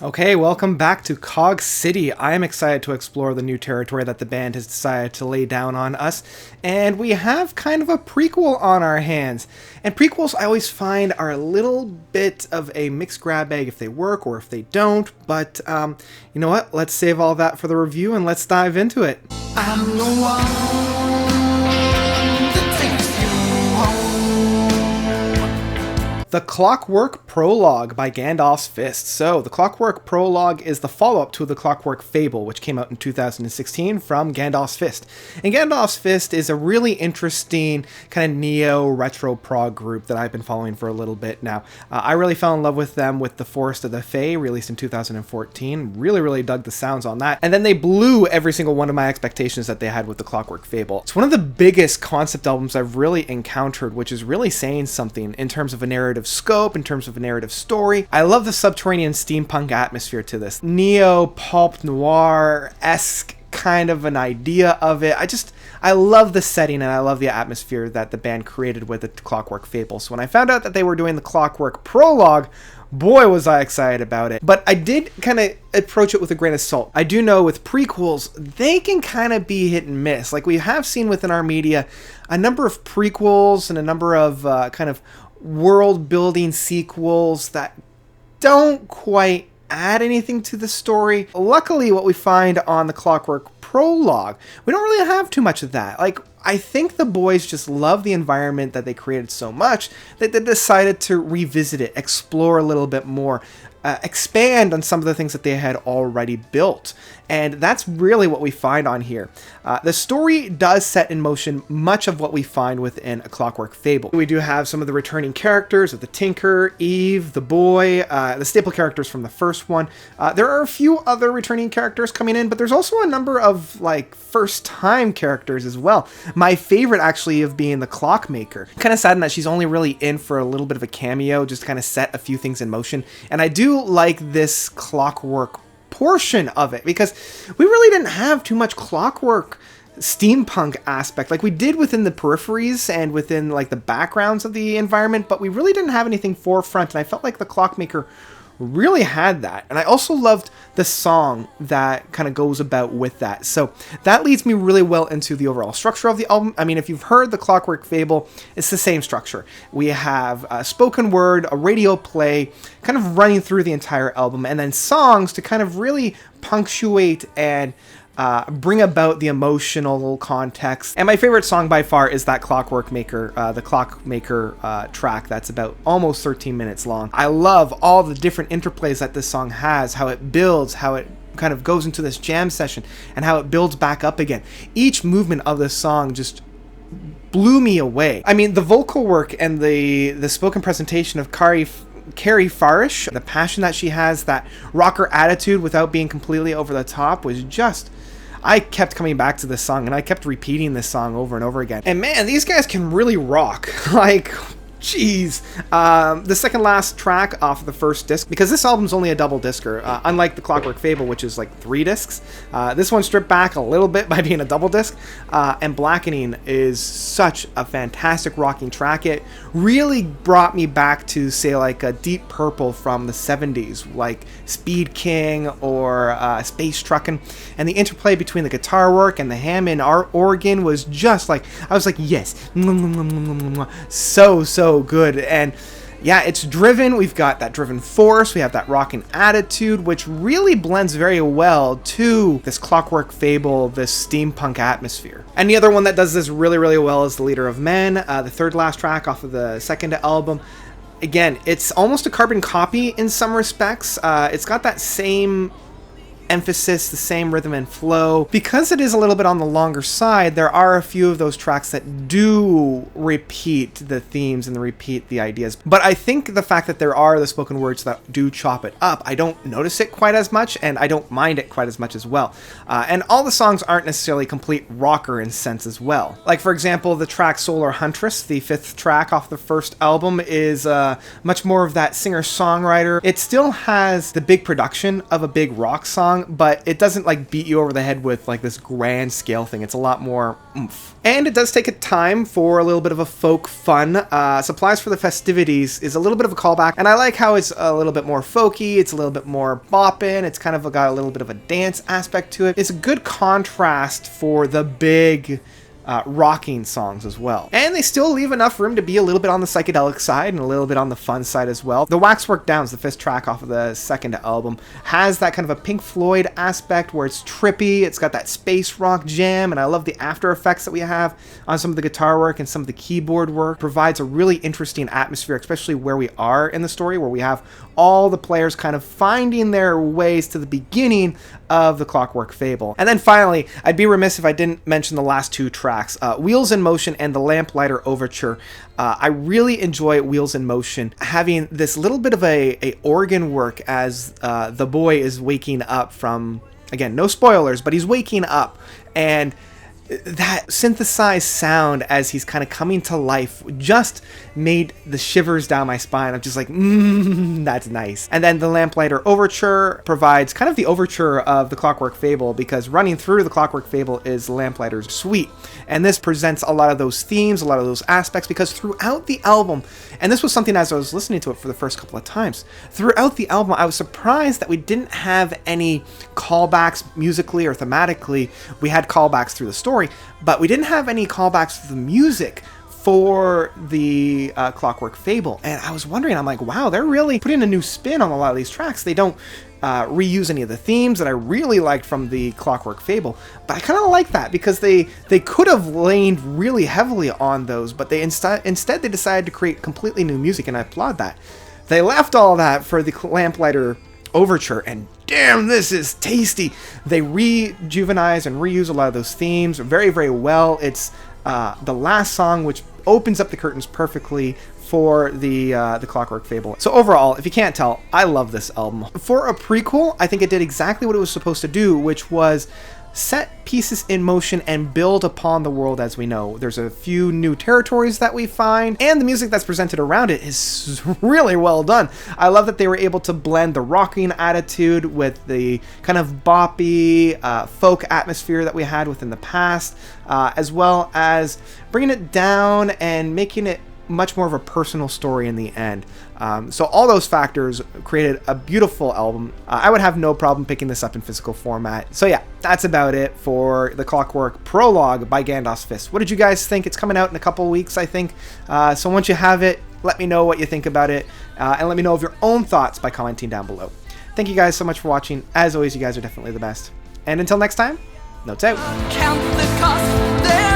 Okay, welcome back to Cog City. I am excited to explore the new territory that the band has decided to lay down on us, and we have kind of a prequel on our hands. And prequels I always find are a little bit of a mixed grab bag if they work or if they don't, but you know what? Let's save all that for the review and let's dive into it. I'm the one that takes you home. The Clockwork Prologue by Gandalf's Fist. So, the Clockwork Prologue is the follow-up to the Clockwork Fable, which came out in 2016 from Gandalf's Fist. And Gandalf's Fist is a really interesting kind of neo-retro prog group that I've been following for a little bit now. I really fell in love with them with The Forest of the Fae, released in 2014. Really dug the sounds on that. And then they blew every single one of my expectations that they had with the Clockwork Fable. It's one of the biggest concept albums I've really encountered, which is really saying something in terms of a narrative scope, in terms of a narrative story. I love the subterranean steampunk atmosphere to this. Neo pulp noir-esque kind of an idea of it. I love the setting and I love the atmosphere that the band created with the Clockwork Fable. So when I found out that they were doing the Clockwork Prologue, boy was I excited about it. But I did kind of approach it with a grain of salt. I do know with prequels, they can kind of be hit and miss. Like we have seen within our media, a number of prequels and a number of kind of world-building sequels that don't quite add anything to the story. Luckily, what we find on the Clockwork Prologue, we don't really have too much of that. Like, I think the boys just love the environment that they created so much that they decided to revisit it, explore a little bit more, expand on some of the things that they had already built. And that's really what we find on here. The story does set in motion much of what we find within A Clockwork Fable. We do have some of the returning characters of the Tinker, Eve, the boy, the staple characters from the first one. There are a few other returning characters coming in, but there's also a number of like first-time characters as well. My favorite actually of being the Clockmaker. Kind of saddened that she's only really in for a little bit of a cameo, just to kind of set a few things in motion. And I do like this clockwork portion of it because we really didn't have too much clockwork steampunk aspect like we did within the peripheries and within like the backgrounds of the environment, but we really didn't have anything forefront, and I felt like the Clockmaker really had that. And I also loved the song that kind of goes about with that. So that leads me really well into the overall structure of the album. I mean, if you've heard the Clockwork Fable, it's the same structure. We have a spoken word, a radio play, kind of running through the entire album, and then songs to kind of really punctuate and bring about the emotional context. And my favorite song by far is that the Clockmaker track that's about almost 13 minutes long. I love all the different interplays that this song has, how it builds, how it kind of goes into this jam session, and how it builds back up again. Each movement of this song just blew me away. I mean, the vocal work and the spoken presentation of Carrie Farish, the passion that she has, that rocker attitude without being completely over the top was just... I kept coming back to this song and I kept repeating this song over and over again. And man, these guys can really rock. Like, jeez. The second last track off of the first disc, because this album's only a double discer, unlike the Clockwork Fable, which is like 3 discs. This one stripped back a little bit by being a double disc. And Blackening is such a fantastic rocking track. It really brought me back to, say, like a Deep Purple from the 70s, like Speed King or Space Truckin'. And the interplay between the guitar work and the Hammond organ was just like, I was like, yes. So good. And yeah, it's driven. We've got that driven force. We have that rocking attitude, which really blends very well to this Clockwork Fable, this steampunk atmosphere. And the other one that does this really well is The Leader of Men, the third last track off of the second album. Again, it's almost a carbon copy in some respects. It's got that same emphasis, the same rhythm and flow. Because it is a little bit on the longer side, there are a few of those tracks that do repeat the themes and repeat the ideas. But I think the fact that there are the spoken words that do chop it up, I don't notice it quite as much, and I don't mind it quite as much as well. And all the songs aren't necessarily complete rocker in sense as well. Like, for example, the track Solar Huntress, the 5th track off the first album, is much more of that singer-songwriter. It still has the big production of a big rock song, song, but it doesn't like beat you over the head with like this grand scale thing. It's a lot more oomph. And it does take a time for a little bit of a folk fun. Supplies for the Festivities is a little bit of a callback, and I like how it's a little bit more folky, it's a little bit more boppin', it's kind of got a little bit of a dance aspect to it. It's a good contrast for the big rocking songs as well. And they still leave enough room to be a little bit on the psychedelic side and a little bit on the fun side as well. The Waxwork Downs, the 5th track off of the 2nd album, has that kind of a Pink Floyd aspect where it's trippy, it's got that space rock jam, and I love the after effects that we have on some of the guitar work and some of the keyboard work. It provides a really interesting atmosphere, especially where we are in the story, where we have all the players kind of finding their ways to the beginning of the Clockwork Fable. And then finally, I'd be remiss if I didn't mention the last 2 tracks, Wheels in Motion and the Lamplighter Overture. I really enjoy Wheels in Motion, having this little bit of a organ work as the boy is waking up from, again, no spoilers, but he's waking up, and that synthesized sound as he's kind of coming to life just made the shivers down my spine. I'm just like, that's nice. And then the Lamplighter Overture provides kind of the overture of the Clockwork Fable, because running through the Clockwork Fable is Lamplighter's suite. And this presents a lot of those themes, a lot of those aspects, because throughout the album, and this was something as I was listening to it for the first couple of times, throughout the album, I was surprised that we didn't have any callbacks musically or thematically. We had callbacks through the story, but we didn't have any callbacks to the music for the Clockwork Fable. And I was wondering, I'm like, wow, they're really putting a new spin on a lot of these tracks. They don't reuse any of the themes that I really liked from the Clockwork Fable, but I kind of like that because they could have leaned really heavily on those, but they instead they decided to create completely new music, and I applaud that. They left all that for the Lamplighter Overture, and damn, this is tasty. They rejuvenize and reuse a lot of those themes very, very well. It's the last song, which opens up the curtains perfectly for the Clockwork Fable. So overall, if you can't tell, I love this album. For a prequel, I think it did exactly what it was supposed to do, which was set pieces in motion and build upon the world as we know. There's a few new territories that we find, and the music that's presented around it is really well done. I love that they were able to blend the rocking attitude with the kind of boppy folk atmosphere that we had within the past, as well as bringing it down and making it much more of a personal story in the end. So all those factors created a beautiful album. I would have no problem picking this up in physical format. So yeah, that's about it for the Clockwork Prologue by Gandalf's Fist. What did you guys think? It's coming out in a couple of weeks, I think. So once you have it, let me know what you think about it, and let me know of your own thoughts by commenting down below. Thank you guys so much for watching. As always, you guys are definitely the best. And until next time, notes out. Count the cost.